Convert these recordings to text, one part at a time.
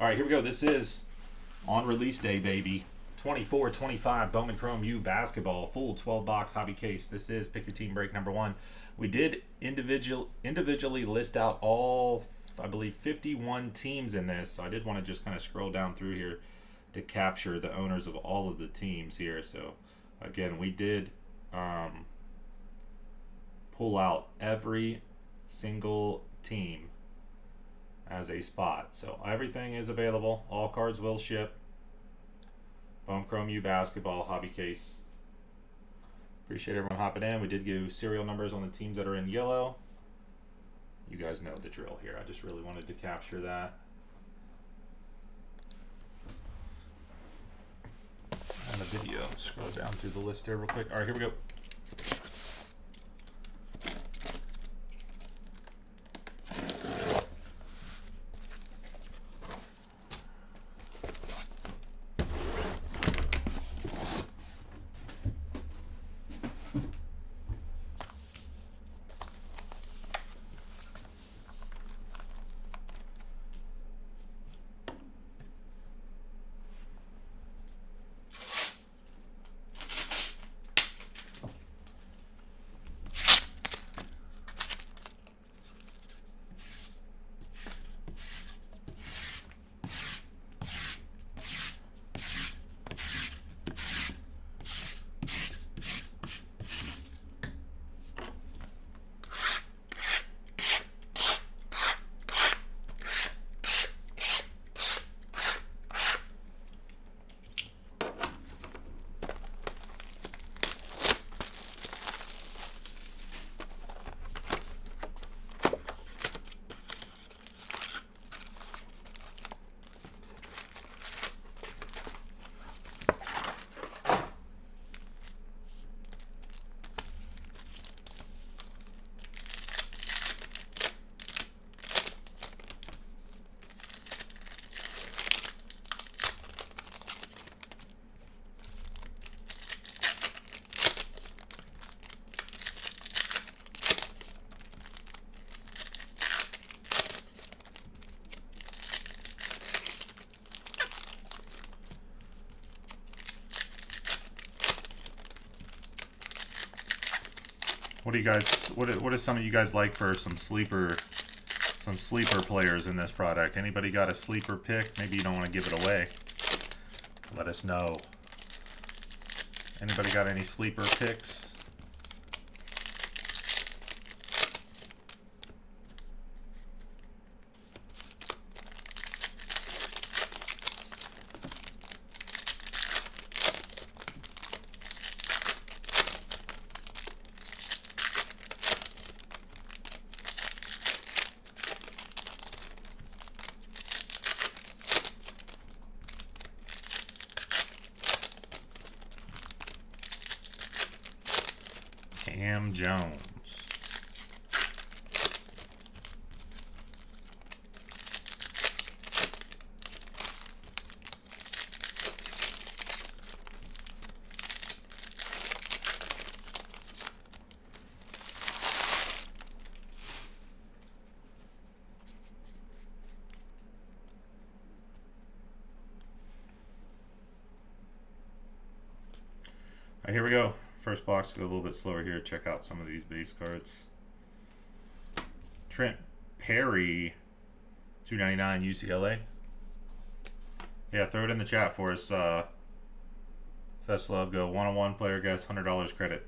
All right, here we go. This is on release day, baby. 24-25 Bowman Chrome U basketball, full 12-box hobby case. This is pick your team break number 1. We did individually list out all, I believe, 51 teams in this. So I did want to just kind of scroll down through here to capture the owners of all of the teams here. So again, we did pull out every single team as a spot. So everything is available. All cards will ship. Bowman Chrome U basketball hobby case. Appreciate everyone hopping in. We did give serial numbers on the teams that are in yellow. You guys know the drill here. I just really wanted to capture that. And a video. Scroll down through the list here real quick. All right, here we go. What do you guys? What does some of you guys like for some sleeper players in this product? Anybody got a sleeper pick? Maybe you don't want to give it away. Let us know. Anybody got any sleeper picks? Cam Jones. All right, here we go. First box, go a little bit slower here. Check out some of these base cards. Trent Perry, $2.99 UCLA. Yeah, throw it in the chat for us. Fest Love, go one-on-one player guess, $100 credit.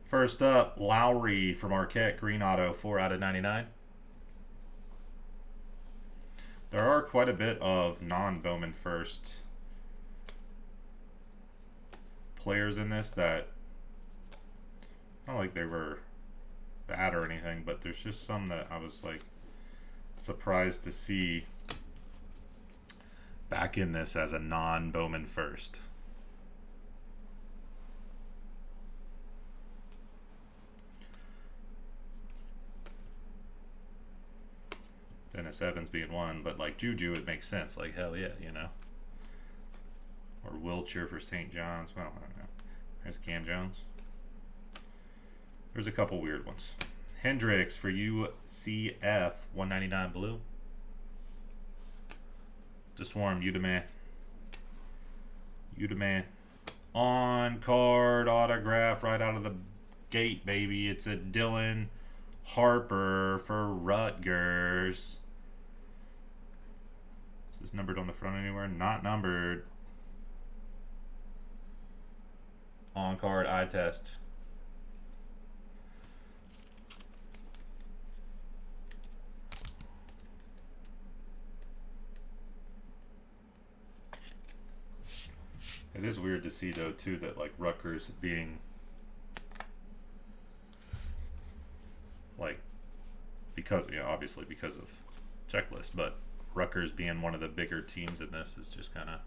First up, Lowry from Marquette, green auto, 4/99. There are quite a bit of non-Bowman first players in this that not like they were bad or anything, but there's just some that I was like surprised to see back in this as a non-Bowman first. Dennis Evans being one, but like Juju, it makes sense. Like, hell yeah, you know. Or Wiltshire for St. John's. Well, I don't know. There's Cam Jones. There's a couple weird ones. Hendricks for UCF, 199 blue. Just Swarm, you the man. You the man. On card autograph right out of the gate, baby. It's a Dylan Harper for Rutgers. Is this numbered on the front anywhere? Not numbered. On card eye test. It is weird to see though too that like Rutgers being like, because obviously because of checklist, but Rutgers being one of the bigger teams in this is just kind of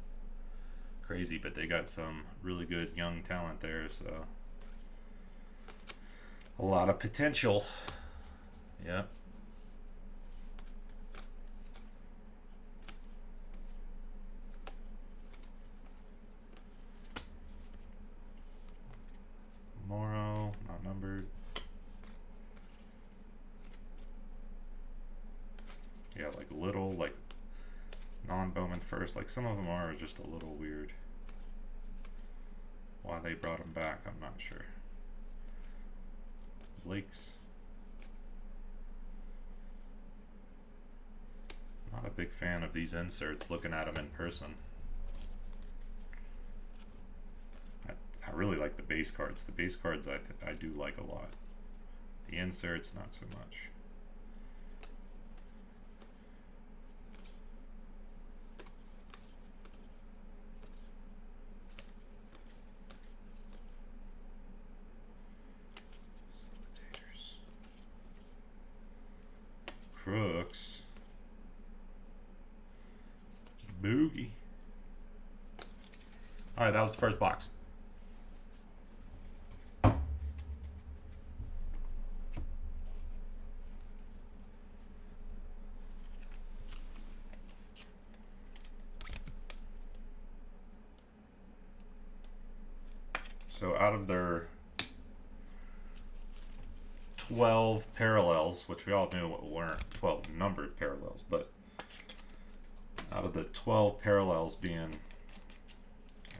crazy. But they got some really good young talent there, so a lot of potential. Yep. Morrow, not numbered. Yeah, like little, like non-Bowman first. Like some of them are just a little weird. Why they brought him back, I'm not sure. Lakes. Not a big fan of these inserts looking at them in person. I really like the base cards. The base cards I do like a lot. The inserts, not so much. Crooks. Boogie. Alright, that was the first box. So out of their 12 parallels, which we all knew weren't 12 numbered parallels, but out of the 12 parallels being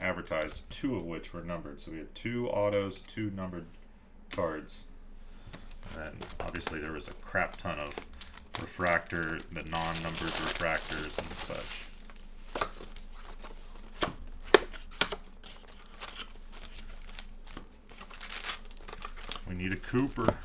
advertised, 2 of which were numbered. So we had 2 autos, 2 numbered cards. And then obviously there was a crap ton of refractor, the non-numbered refractors and such. We need a Cooper.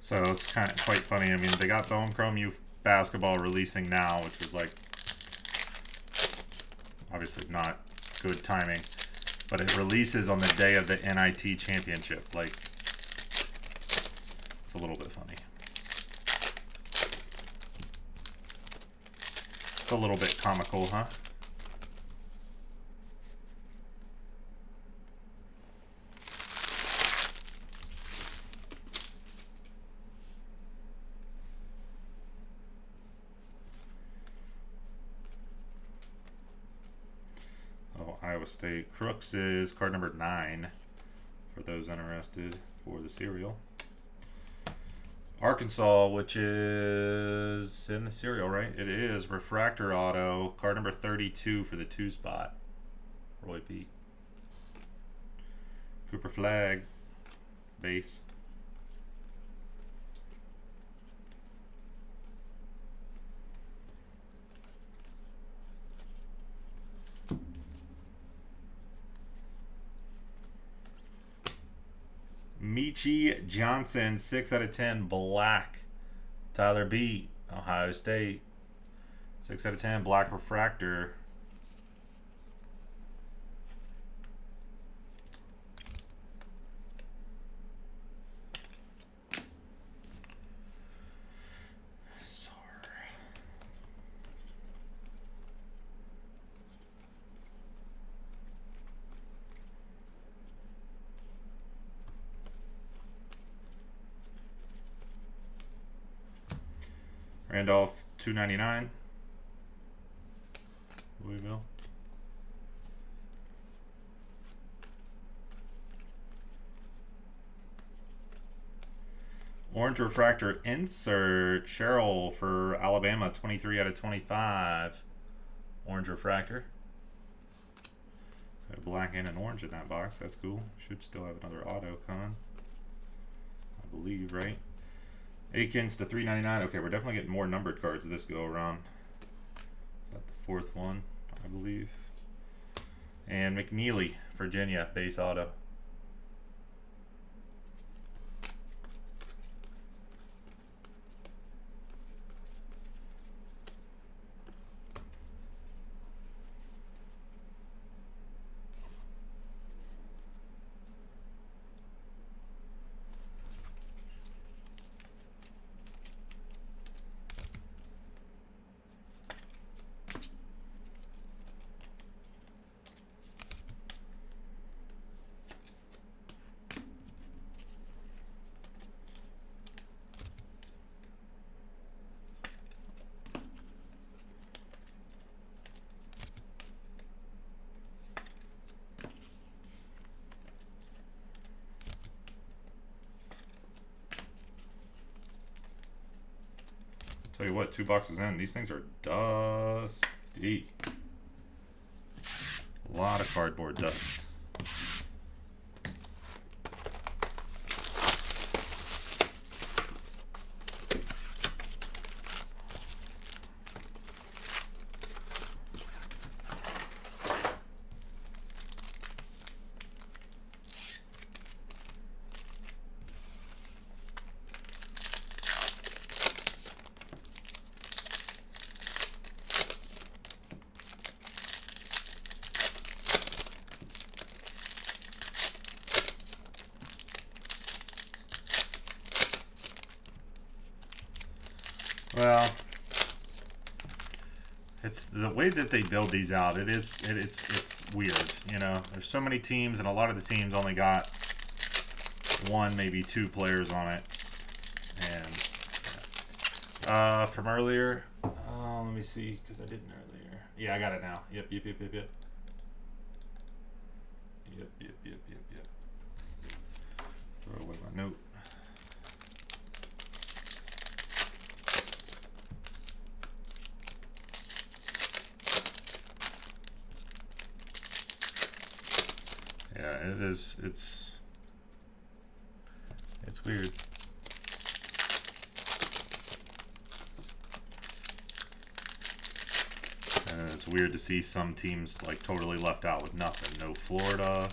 So it's kind of quite funny. I mean, they got Bowman Chrome U basketball releasing now, which was like obviously not good timing, but it releases on the day of the NIT championship. Like, it's a little bit funny. It's a little bit comical, huh? Iowa State. Crooks is card number 9 for those interested for the cereal. Arkansas, which is in the cereal, right? It is. Refractor auto, card number 32 for the 2 spot. Roy P. Cooper Flag base. Michi Johnson, 6/10 black. Tyler B, Ohio State. 6/10 black refractor. Randolph, 299. Louisville. Orange refractor insert. Cheryl for Alabama, 23/25. Orange refractor. Got a black and an orange in that box. That's cool. Should still have another auto coming, I believe, right? Akins to 399. Okay, we're definitely getting more numbered cards this go around. Is that the fourth one, I believe? And McNeely, Virginia, base auto. Tell you what, 2 boxes in, these things are dusty. A lot of cardboard dust. Well, it's the way that they build these out. It's weird. You know, there's so many teams, and a lot of the teams only got 1, maybe 2 players on it. And from earlier, let me see, because I didn't earlier. Yeah, I got it now. Yep. Throw away my note. Yeah, it is. It's weird. And it's weird to see some teams like totally left out with nothing. No Florida.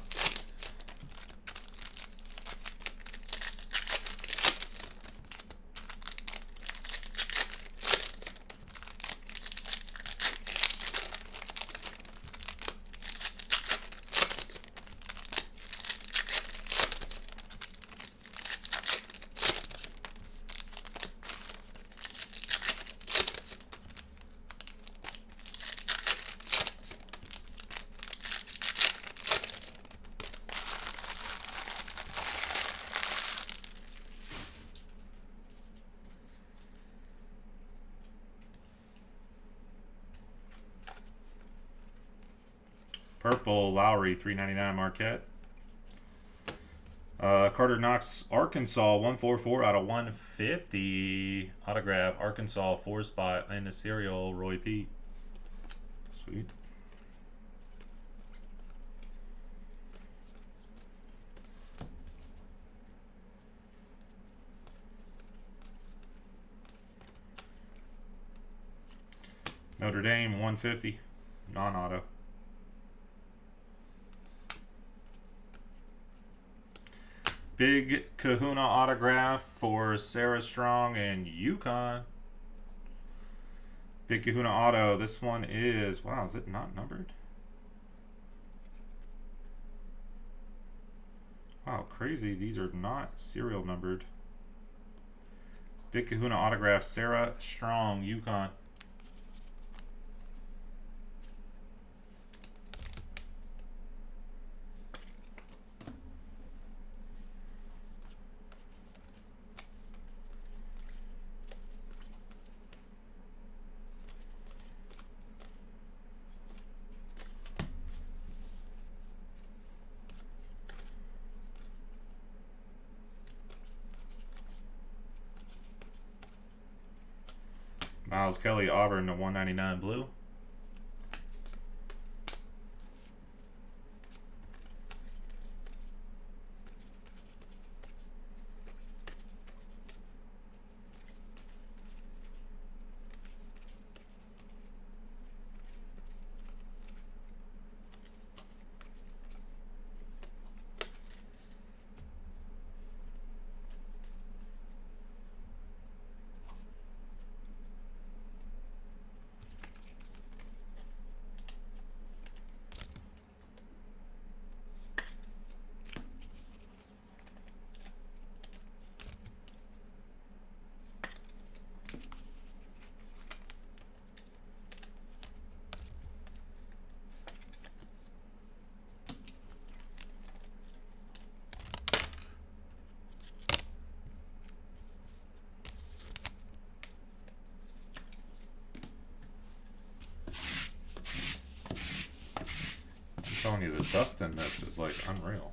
Purple, Lowry, 399 Marquette. Carter Knox, Arkansas, 144/150. Autograph, Arkansas, 4-spot in the serial, Roy Pete. Sweet. Notre Dame, 150. Non-auto. Big Kahuna autograph for Sarah Strong and UConn. Big Kahuna auto. This one is, wow, is it not numbered? Wow, crazy. These are not serial numbered. Big Kahuna autograph, Sarah Strong, UConn. Miles Kelly, Auburn, to 199 blue. I'm telling you, the dust in this is like unreal.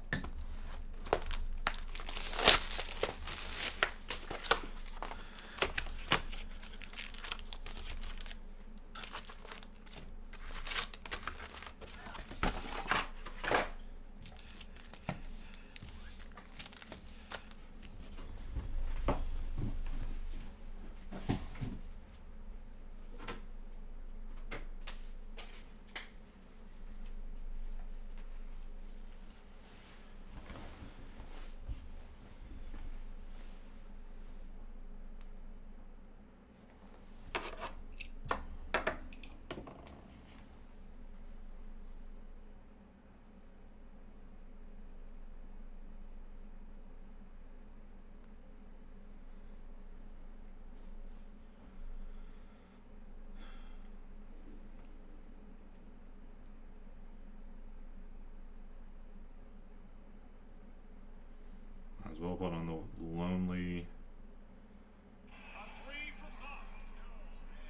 As well put on the lonely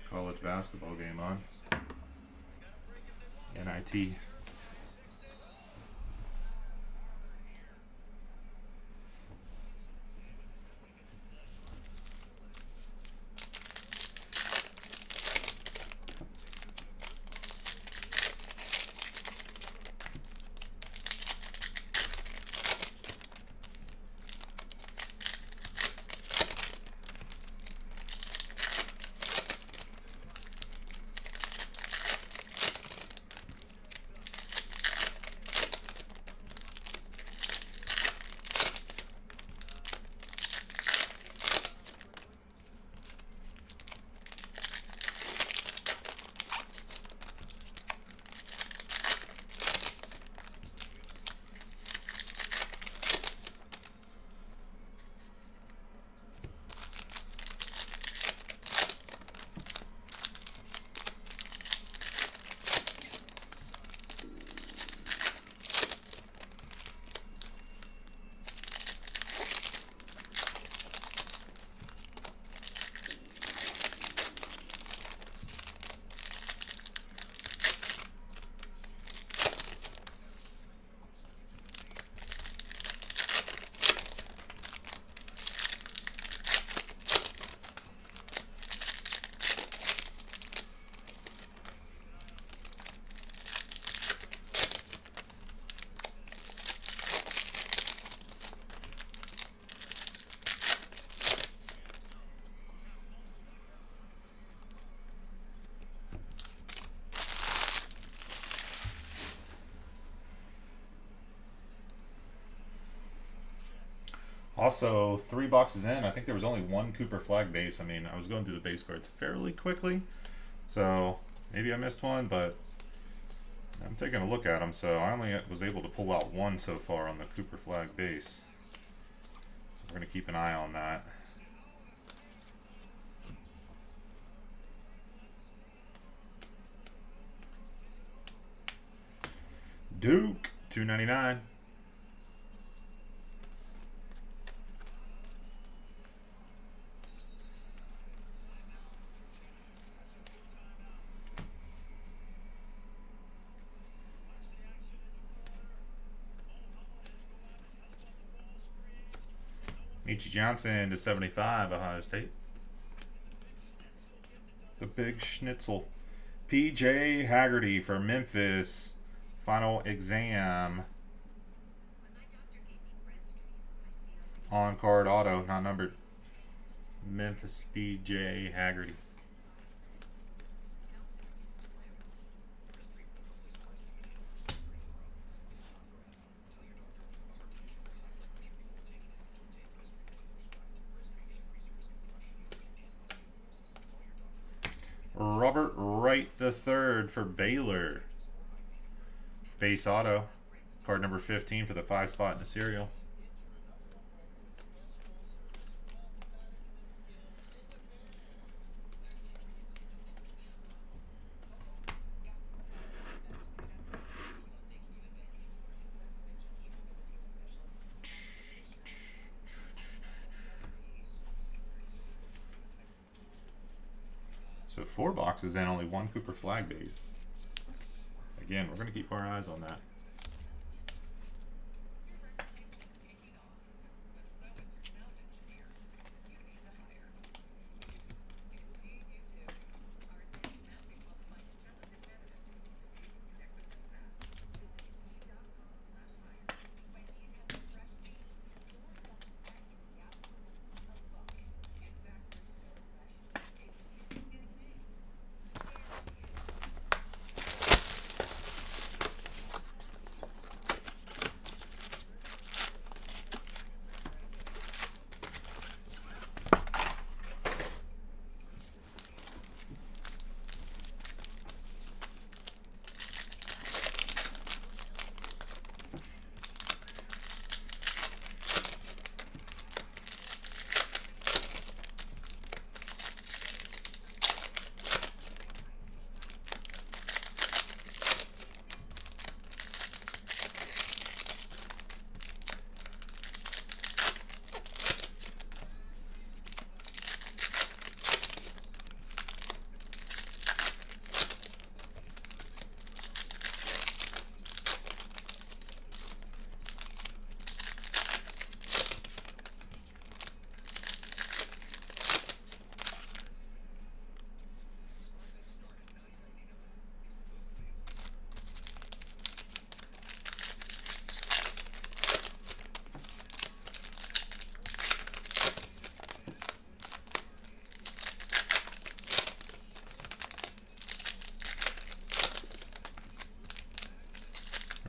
college basketball game on. NIT. Also, 3 boxes in, I think there was only one Cooper flag base. I mean, I was going through the base cards fairly quickly, so maybe I missed one, but I'm taking a look at them. So I only was able to pull out one so far on the Cooper flag base. So we're going to keep an eye on that. Duke, $2.99. Michi Johnson /75, Ohio State. The big schnitzel. PJ Haggerty for Memphis. Final exam. On card auto, not numbered. Memphis PJ Haggerty. Robert Wright III for Baylor. Base auto. Card number 15 for the 5 spot in the serial. So 4 boxes and only 1 Cooper flag base. Again, we're going to keep our eyes on that.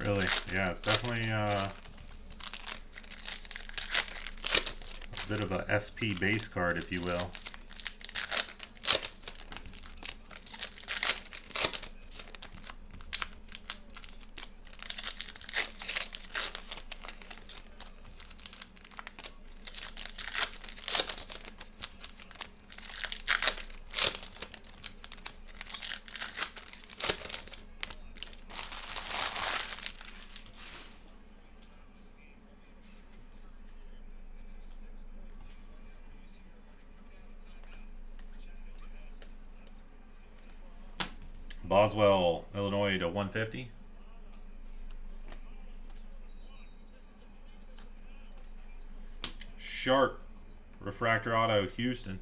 Really? Yeah, it's definitely a bit of a SP base card, if you will. Boswell, Illinois /150. Sharp, refractor auto, Houston.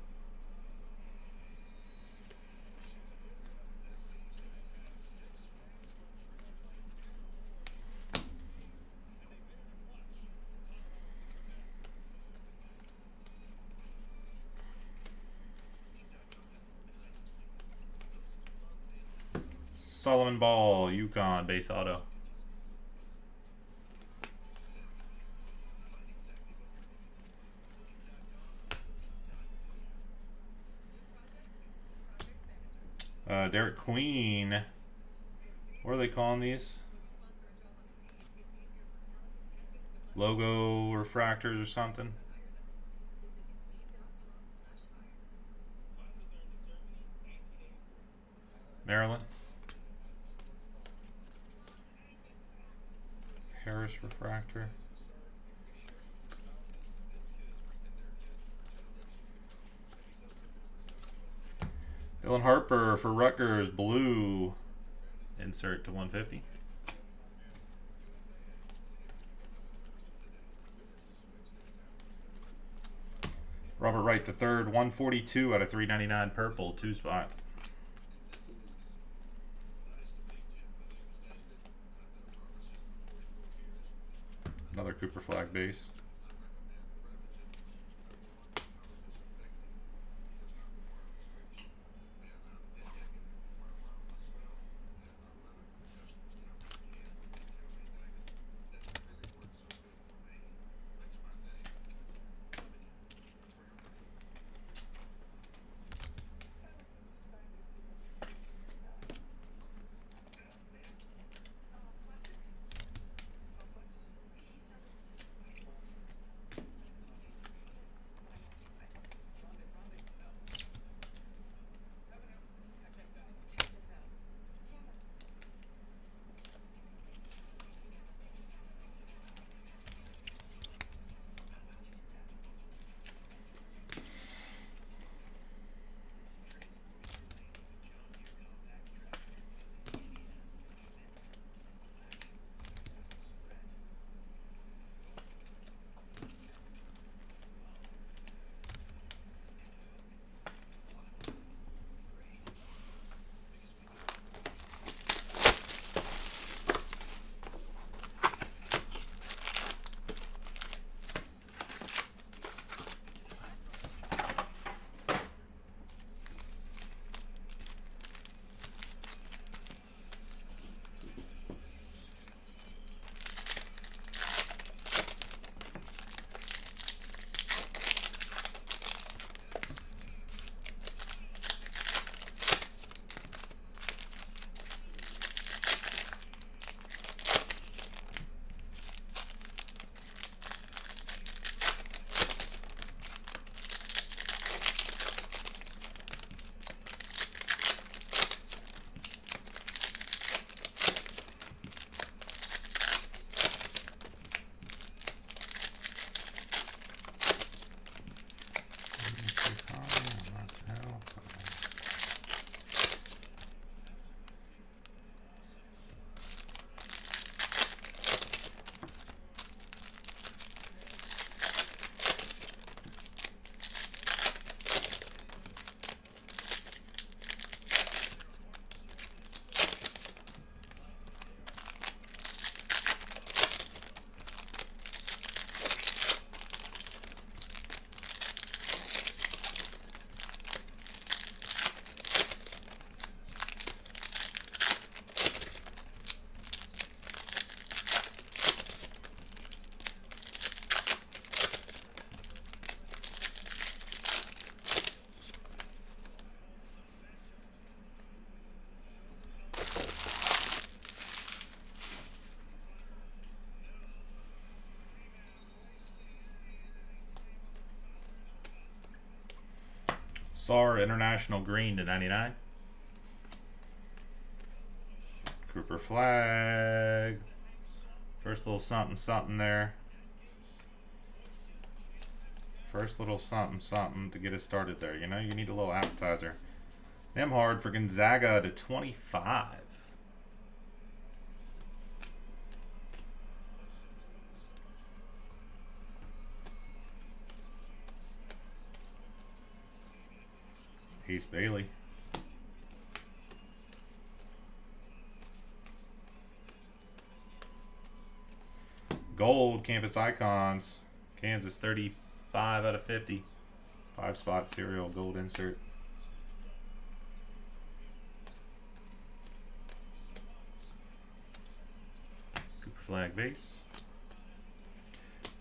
Solomon Ball, Yukon, base auto. Derek Queen. What are they calling these? Logo refractors or something? Maryland. Harris refractor. Dylan Harper for Rutgers, blue. Insert to 150. Robert Wright the third, 142 out of 399, purple, 2-spot. Another Cooper Flag base. Sar International Green to 99. Cooper Flag. First little something something there. First little something something to get us started there. You know, you need a little appetizer. Nemhard for Gonzaga to 25. Ace Bailey. Gold Campus Icons. Kansas 35 out of 50. 5-spot serial gold insert. Cooper Flag base.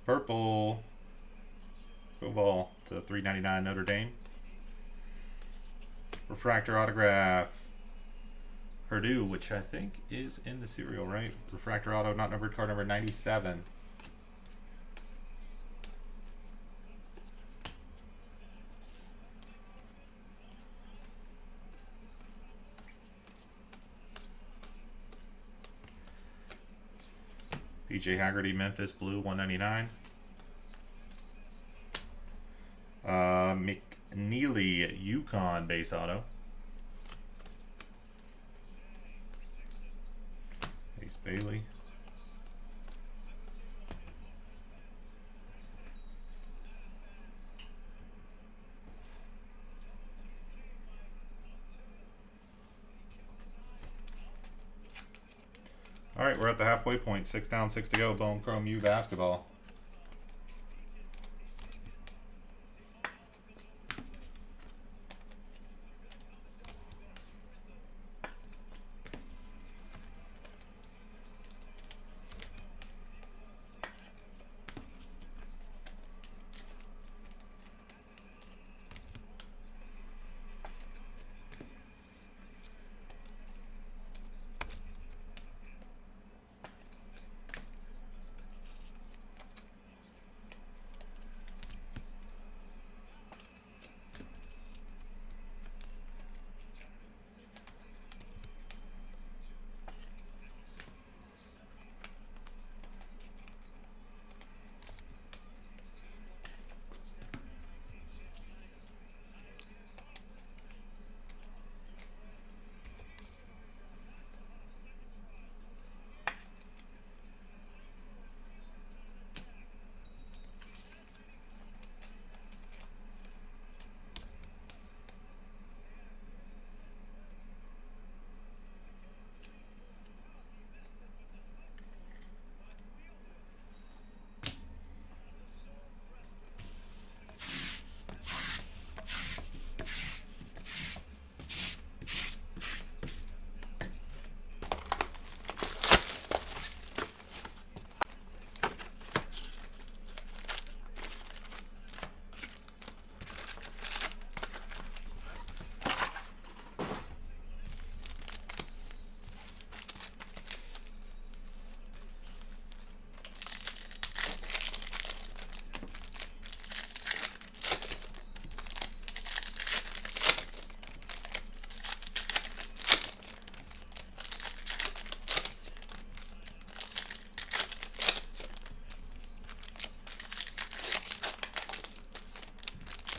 Purple Koval to 399 Notre Dame. Refractor autograph Purdue, which I think is in the serial, right? Refractor auto, not numbered, card number 97. PJ Haggerty, Memphis Blue, 199. McNeely, Yukon base auto. Ace Bailey. All right, we're at the halfway point. 6 down, 6 to go. Bowman Chrome U basketball.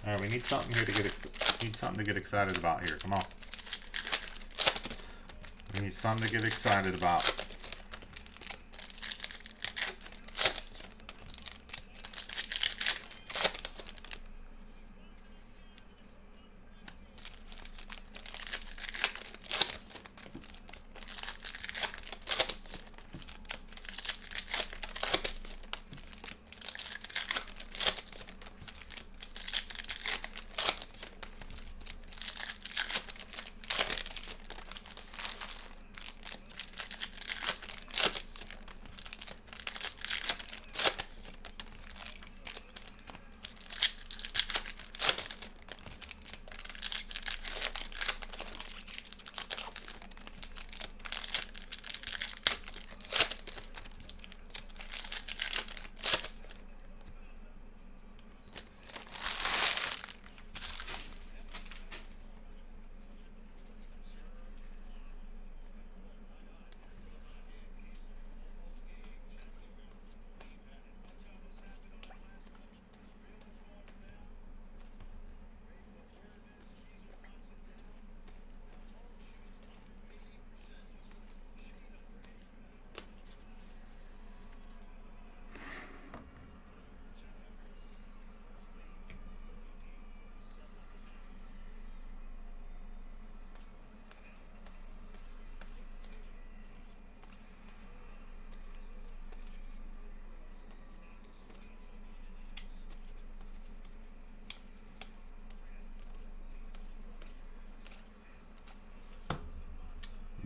All right, we need something here to get excited about here. Come on. We need something to get excited about.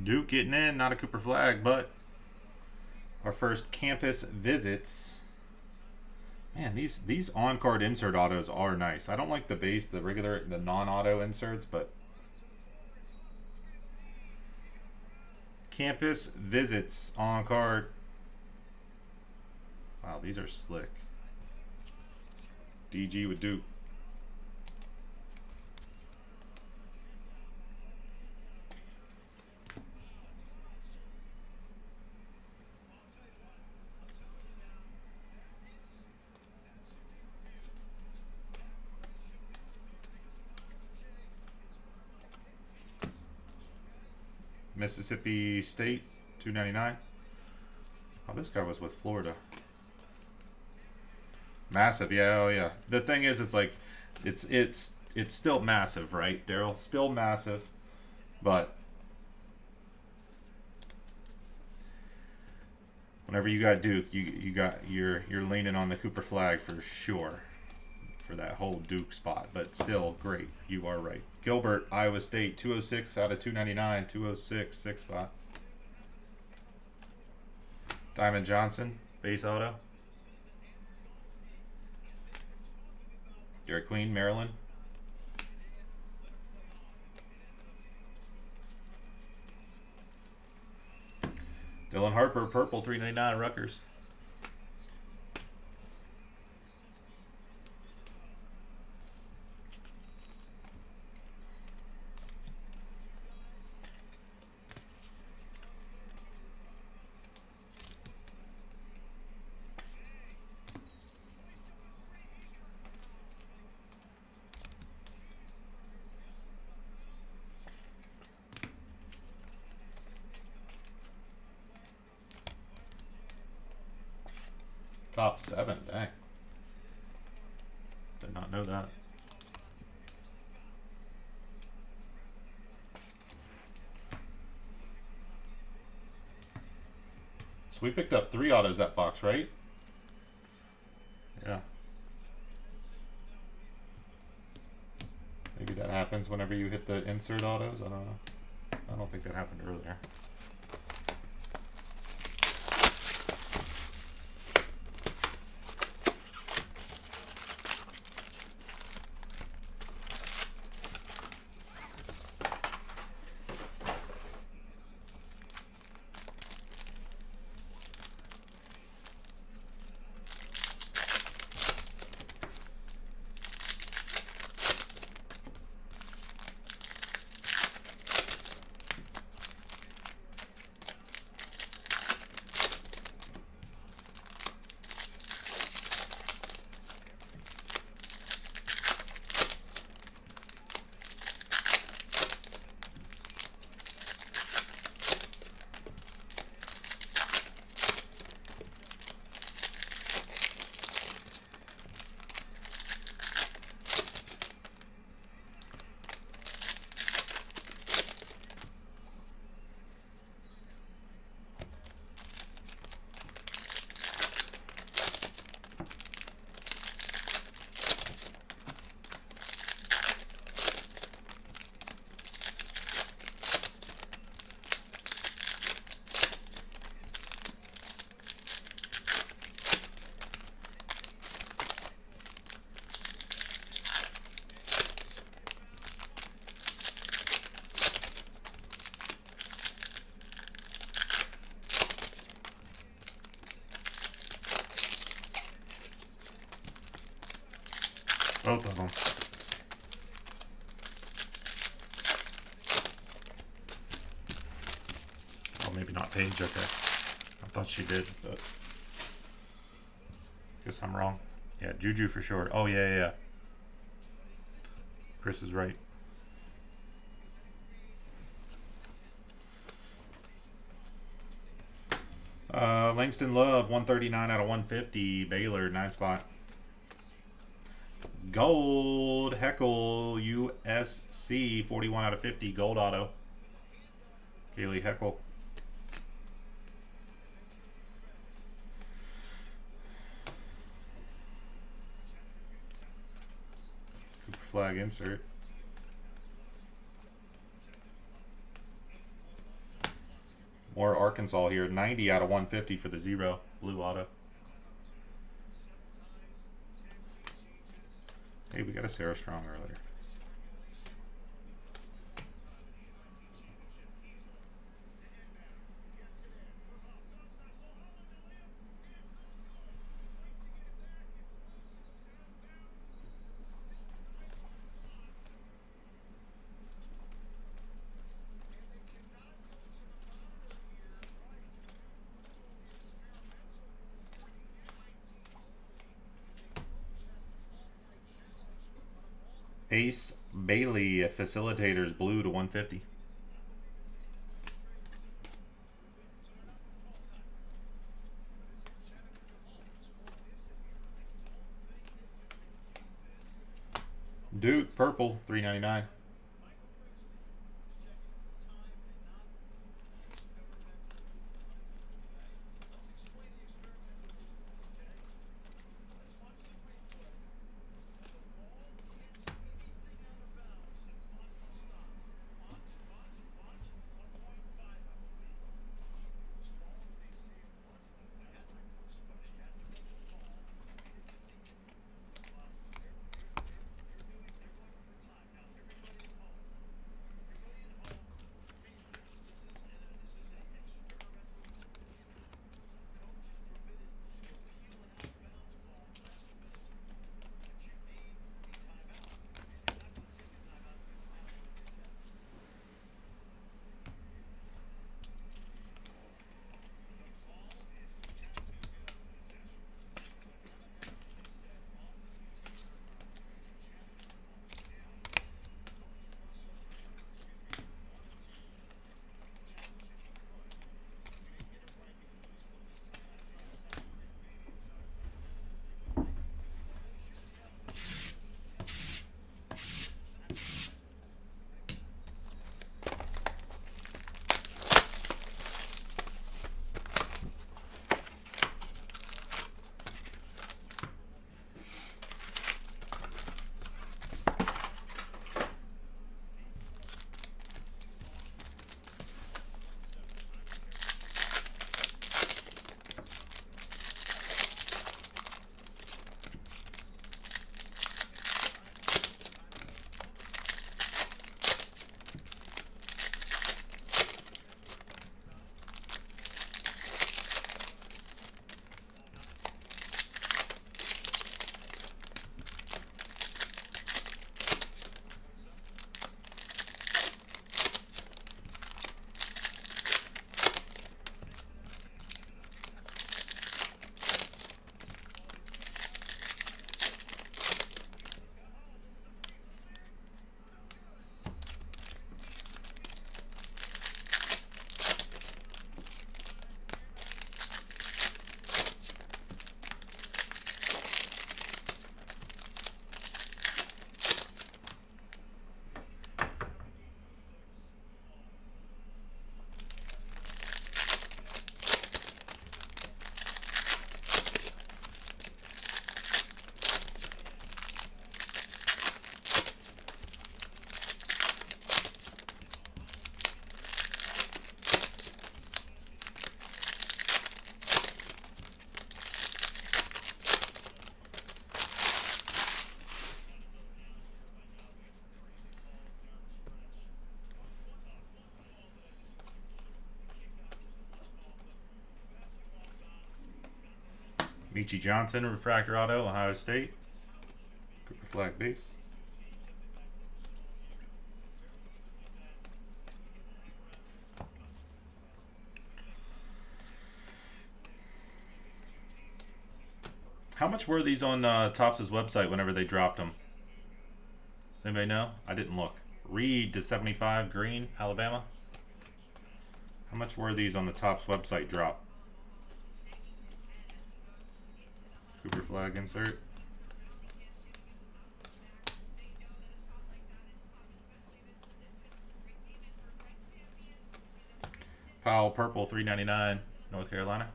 Duke getting in, not a Cooper flag, but our first campus visits. Man, these on-card insert autos are nice. I don't like the base, the non-auto inserts, but Campus visits on card. Wow, these are slick. DG with Duke. Mississippi State, 299. Oh, this guy was with Florida. Massive, yeah, oh yeah. The thing is, it's like, it's still massive, right, Daryl? Still massive, but whenever you got Duke, you're leaning on the Cooper flag for sure for that whole Duke spot, but still great. You are right. Gilbert, Iowa State, 206 out of 299, 206, 6 spot. Diamond Johnson, base auto. Dairy Queen, Maryland. Dylan Harper, purple, 399, Rutgers. Top 7, dang. Did not know that. So we picked up 3 autos that box, right? Yeah. Maybe that happens whenever you hit the insert autos. I don't know. I don't think that happened earlier. Both of them. Oh, maybe not Paige. Okay. I thought she did, but guess I'm wrong. Yeah, Juju for sure. Oh, yeah. Chris is right. Langston Love, 139 out of 150. Baylor, 9 spot. Gold, Heckle, USC, 41 out of 50. Gold auto. Kaylee Heckle. Cooper flag insert. More Arkansas here. 90 out of 150 for the 0. Blue auto. Hey, we got a Sarah Strong earlier. Ace Bailey Facilitators blue to 150. Duke purple 399. Michi Johnson, refractor auto, Ohio State. Cooper Flag base. How much were these on Topps' website whenever they dropped them? Does anybody know? I didn't look. Reed to 75, green, Alabama. How much were these on the Topps website drop? Cooper Flag insert. Powell purple 399, North Carolina.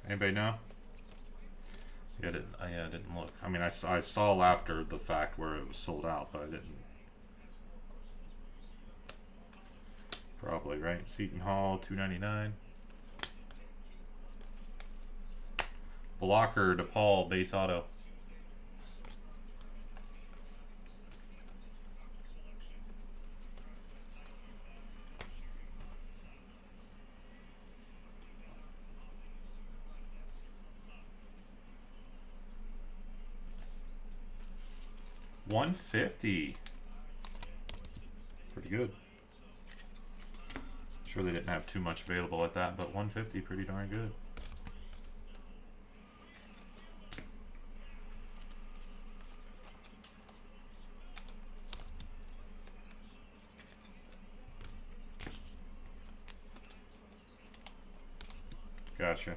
Anybody know? Yeah, I didn't look. I mean, I saw after the fact where it was sold out, but I didn't. Probably right. Seton Hall 299. Blocker DePaul base auto. $150. Pretty good. Sure. Sure they didn't have too much available at that, but 150 pretty darn good. Gotcha.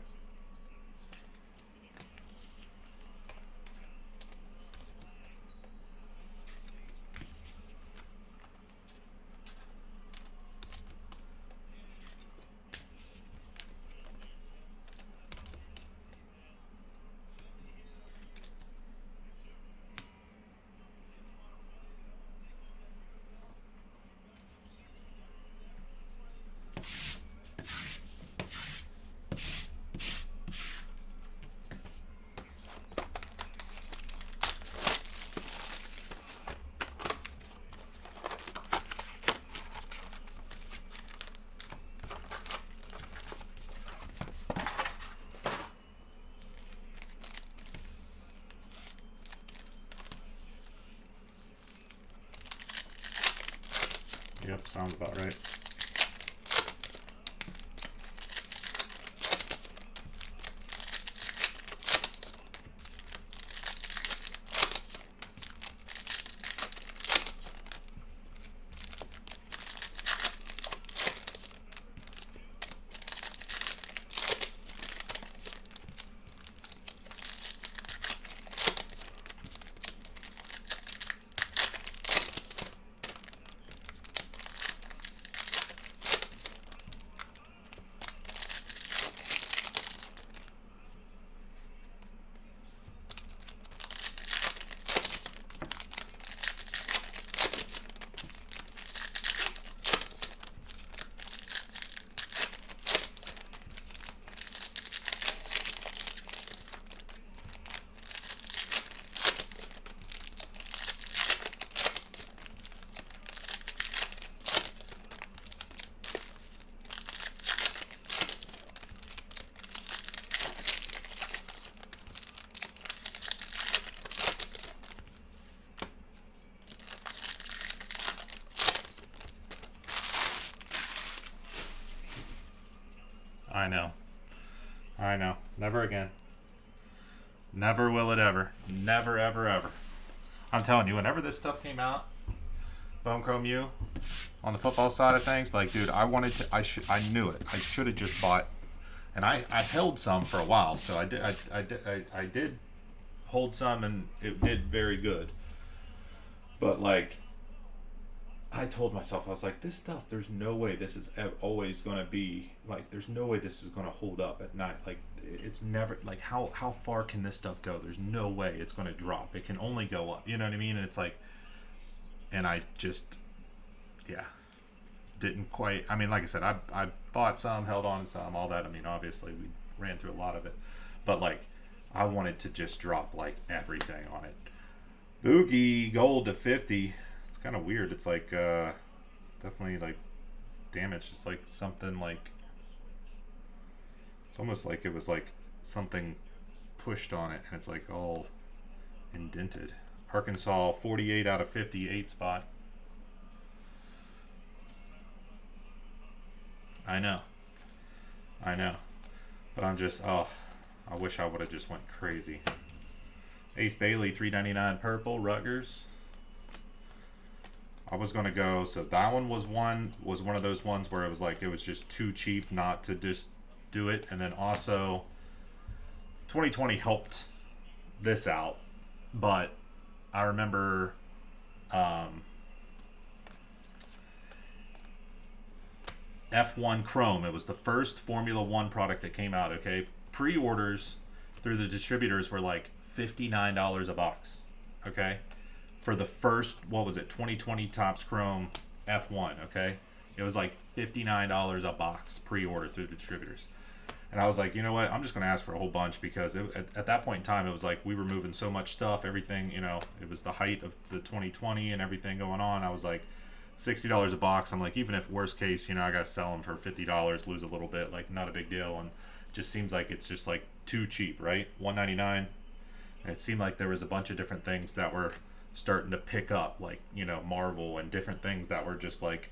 Yep, sounds about right. I know. I know. Never again. Never will it ever. Never, ever, ever. I'm telling you, whenever this stuff came out, Bone Chrome U, on the football side of things, like, dude, I wanted to, I knew it. I should have just bought, and I held some for a while, so I did hold some, and it did very good. But, like, I told myself, I was like, this stuff, there's no way this is always going to be, like, there's no way this is going to hold up at night. Like, it's never, like, how far can this stuff go? There's no way it's going to drop. It can only go up. You know what I mean? And it's like, and I just, yeah, didn't quite, I mean, like I said, I bought some, held on to some, all that. I mean, obviously, we ran through a lot of it. But, like, I wanted to just drop, like, everything on it. Boogie, gold to 50. Kind of weird. It's like definitely like damaged. It's like something like, it's almost like it was like something pushed on it, and it's like all indented. Arkansas 48 out of 58 spot. I know, but I'm just, oh, I wish I would have just went crazy. Ace Bailey 399 purple, Rutgers. I was gonna go, so that one was one of those ones where it was like, it was just too cheap not to just do it. And then also 2020 helped this out, but I remember F1 Chrome. It was the first Formula One product that came out. Okay, pre-orders through the distributors were like $59 a box. Okay, for the first, what was it, 2020 Topps Chrome F1, okay? It was like $59 a box pre-order through the distributors. And I was like, you know what, I'm just going to ask for a whole bunch, because at that point in time, it was like we were moving so much stuff, everything, you know, it was the height of the 2020 and everything going on. I was like, $60 a box. I'm like, even if worst case, you know, I got to sell them for $50, lose a little bit, like not a big deal. And it just seems like it's just like too cheap, right? $199. And it seemed like there was a bunch of different things that were starting to pick up, like, you know, Marvel and different things that were just like,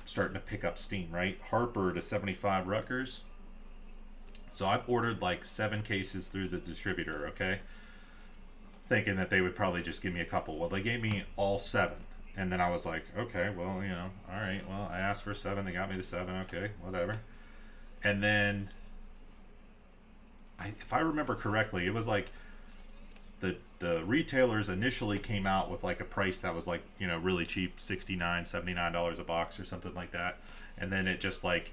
starting to pick up steam, right? Harper to 75 Rutgers. So I've ordered like 7 cases through the distributor, okay? Thinking that they would probably just give me a couple. Well, they gave me all 7. And then I was like, okay, well, you know, all right. Well, I asked for 7. They got me the 7. Okay, whatever. And then, if I remember correctly, it was like the retailers initially came out with like a price that was like, you know, really cheap, $69, $79 a box or something like that. And then it just like,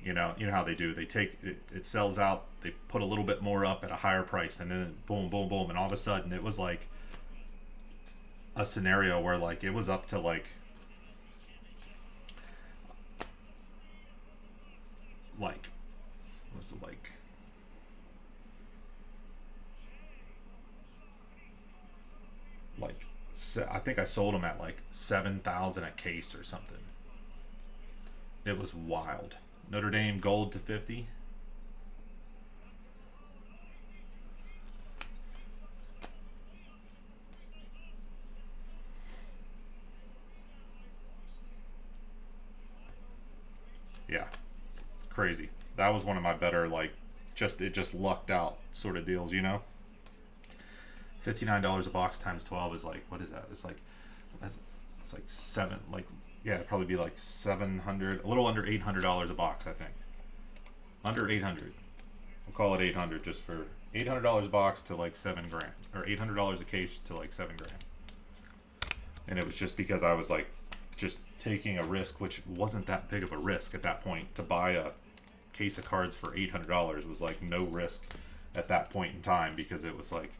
you know how they do. They take it, it sells out. They put a little bit more up at a higher price, and then boom, boom, boom, and all of a sudden it was like a scenario where like it was up to like what was it like I think I sold them at like 7,000 a case or something. It was wild. Notre Dame gold to 50. Yeah, crazy. That was one of my better like it just lucked out sort of deals, you know. $59 a box times 12 is like, what is that? It's like it's like 7, like, yeah, it'd probably be like 700, a little under $800 a box, I think. Under 800. We'll call it 800 just for $800 a box to like 7 grand, or $800 a case to like 7 grand. And it was just because I was like just taking a risk, which wasn't that big of a risk at that point. To buy a case of cards for $800 was like no risk at that point in time, because it was like,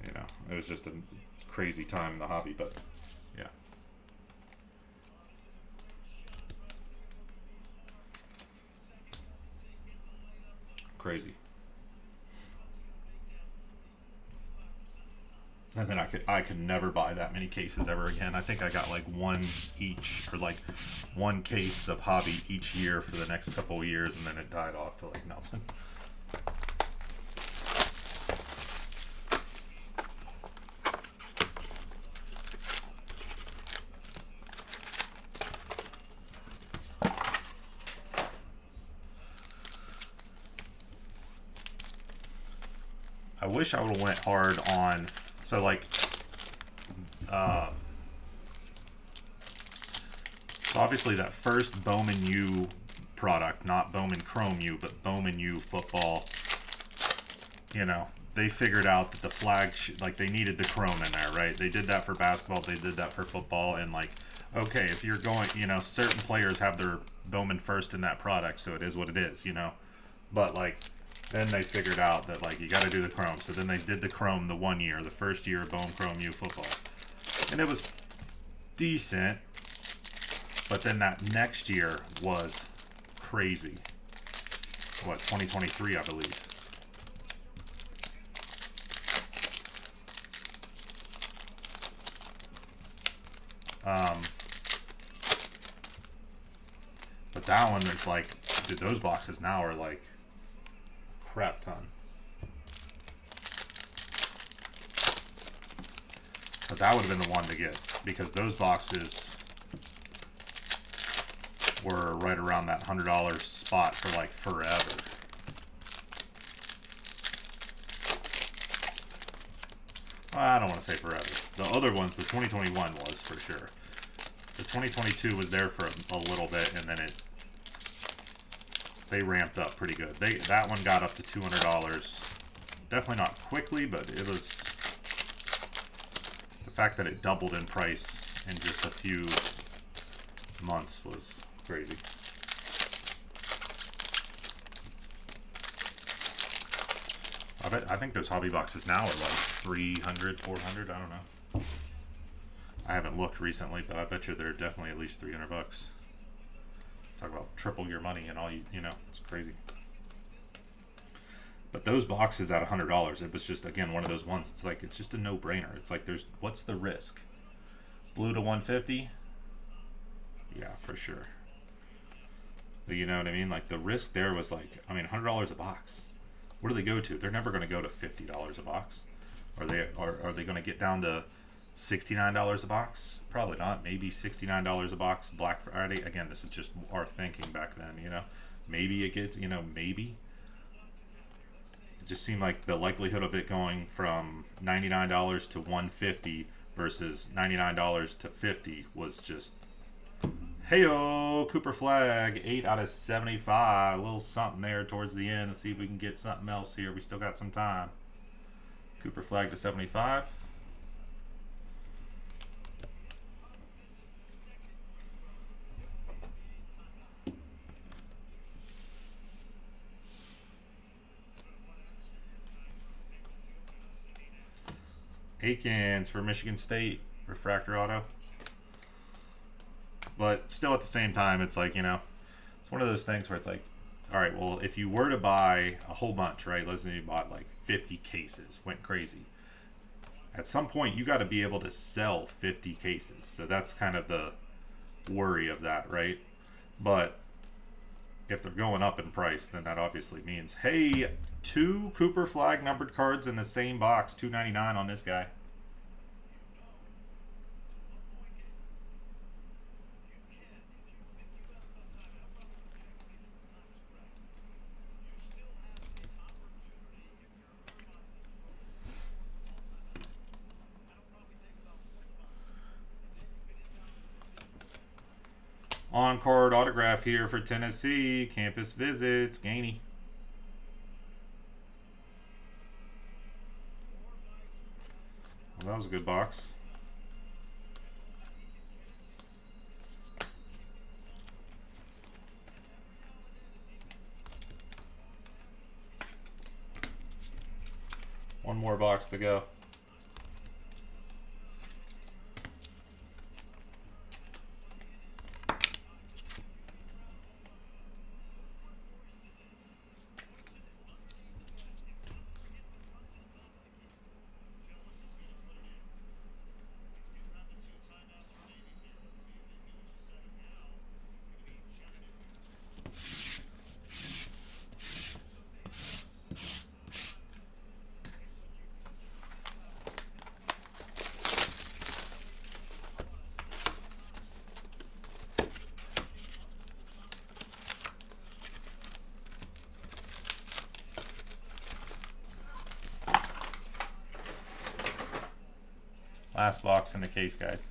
you know, it was just a crazy time in the hobby. But yeah, crazy. And then I could never buy that many cases ever again. I think I got like one each, or like one case of hobby each year for the next couple of years, and then it died off to like nothing. I wish I would have went hard on, so like, so obviously that first Bowman U product, not Bowman Chrome U, but Bowman U football, you know, they figured out that the flag, like they needed the chrome in there, right? They did that for basketball, they did that for football, and like, okay, if you're going, you know, certain players have their Bowman first in that product, so it is what it is, you know, but like, then they figured out that like you got to do the chrome. So then they did the chrome the 1 year, the first year of Bowman Chrome U football, and it was decent. But then that next year was crazy. What, 2023, I believe. But that one is like, dude, those boxes now are like crap ton. But that would have been the one to get, because those boxes were right around that $100 spot for like forever. Well, I don't want to say forever. The other ones, the 2021 was for sure. The 2022 was there for a little bit, and then they ramped up pretty good. That one got up to $200. Definitely not quickly, but it was, the fact that it doubled in price in just a few months was crazy. I think those hobby boxes now are like 300, 400, I don't know. I haven't looked recently, but I bet you they're definitely at least $300. Talk about triple your money and all, you know, it's crazy. But those boxes at $100, it was just, again, one of those ones. It's like, it's just a no-brainer. It's like, what's the risk? Blue to 150? Yeah, for sure. But you know what I mean? Like, the risk there was like, I mean, $100 a box. Where do they go to? They're never going to go to $50 a box. Are they going to get down to $69 a box? Probably not. Maybe $69 a box. Black Friday. Again, this is just our thinking back then, you know. Maybe it gets, you know, maybe. It just seemed like the likelihood of it going from $99 to $150 versus $99 to $50 was just, heyo, Cooper Flag, 8 out of 75. A little something there towards the end. Let's see if we can get something else here. We still got some time. Cooper Flag to 75. Akins for Michigan State, refractor auto. But still at the same time, it's like, you know, it's one of those things where it's like, all right, well, if you were to buy a whole bunch, right? Let's say you bought like 50 cases, went crazy. At some point, you got to be able to sell 50 cases. So that's kind of the worry of that, right? But if they're going up in price, then that obviously means, hey, 2 Cooper Flag numbered cards in the same box, $2.99 on this guy. On-card autograph here for Tennessee. Campus visits. Gainey. Well, that was a good box. One more box to go. Last box in the case, guys.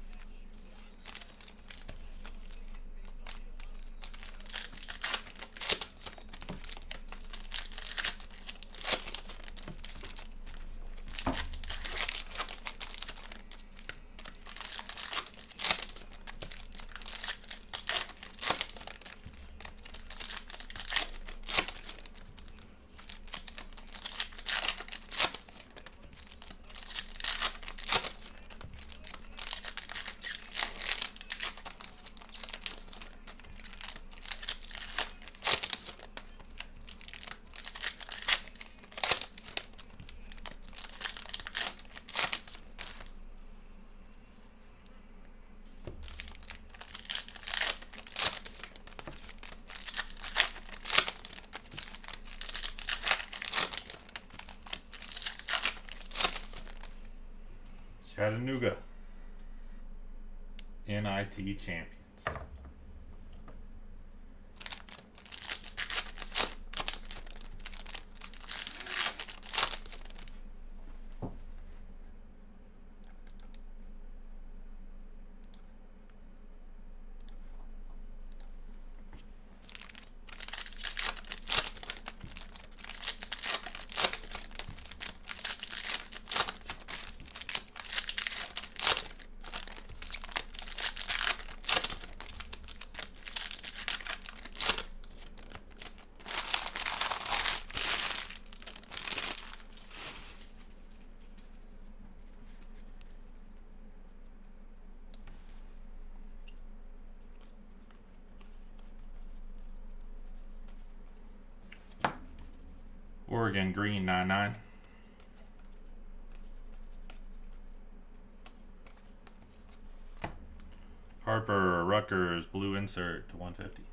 Chattanooga. NIT champions. Oregon green 99. Harper Rutgers blue insert to 150.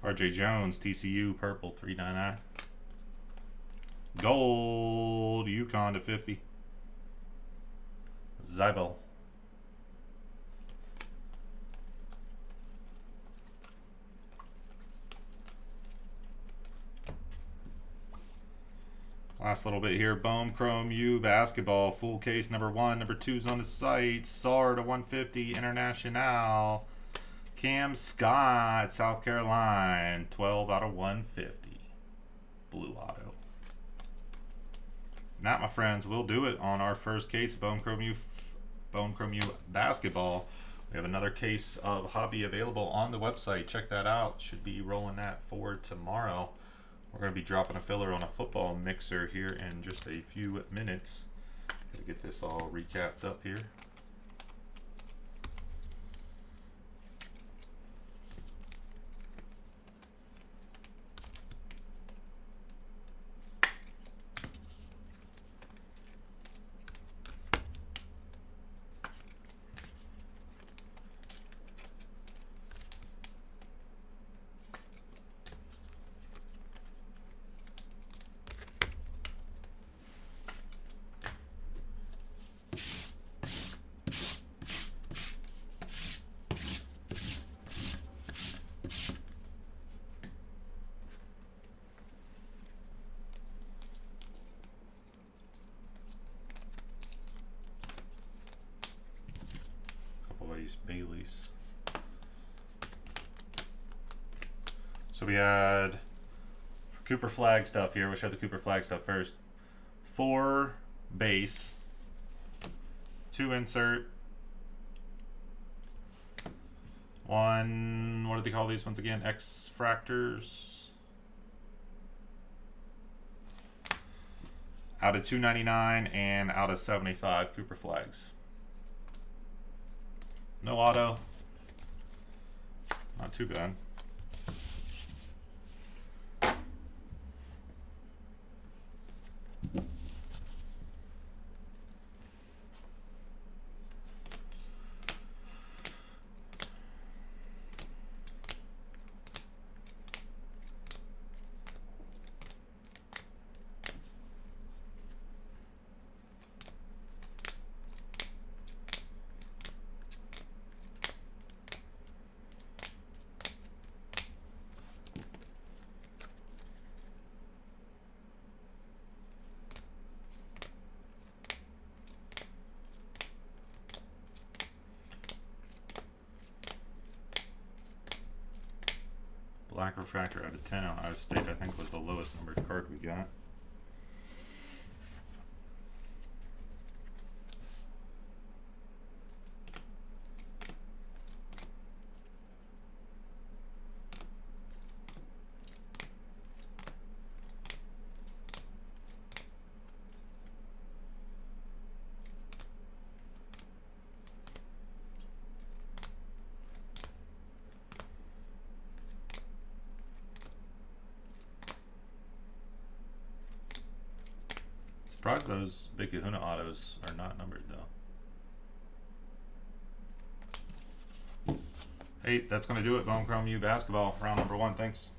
RJ Jones, TCU, purple, 399. Gold, UConn to 50. Zybel. Last little bit here. Bowman Chrome U basketball. Full case number 1. Number 2's on the site. SAR to 150. International. Cam Scott, South Carolina. 12 out of 150. Blue auto. And that, my friends, will do it on our first case of Bowman Chrome U basketball. We have another case of hobby available on the website. Check that out. Should be rolling that forward tomorrow. We're going to be dropping a filler on a football mixer here in just a few minutes. Gotta get this all recapped up here. Bailey's. So we had Cooper Flag stuff here. We'll show the Cooper Flag stuff first. 4 base, 2 insert, 1, what do they call these ones again? X fractors. Out of 299 and out of 75 Cooper Flags. No auto. Not too bad. Black refractor out of 10. Ohio State, I think, was the lowest numbered card we got. Surprised those Big Kahuna autos are not numbered though. Hey, that's going to do it. Bowman Chrome U basketball, round number 1. Thanks.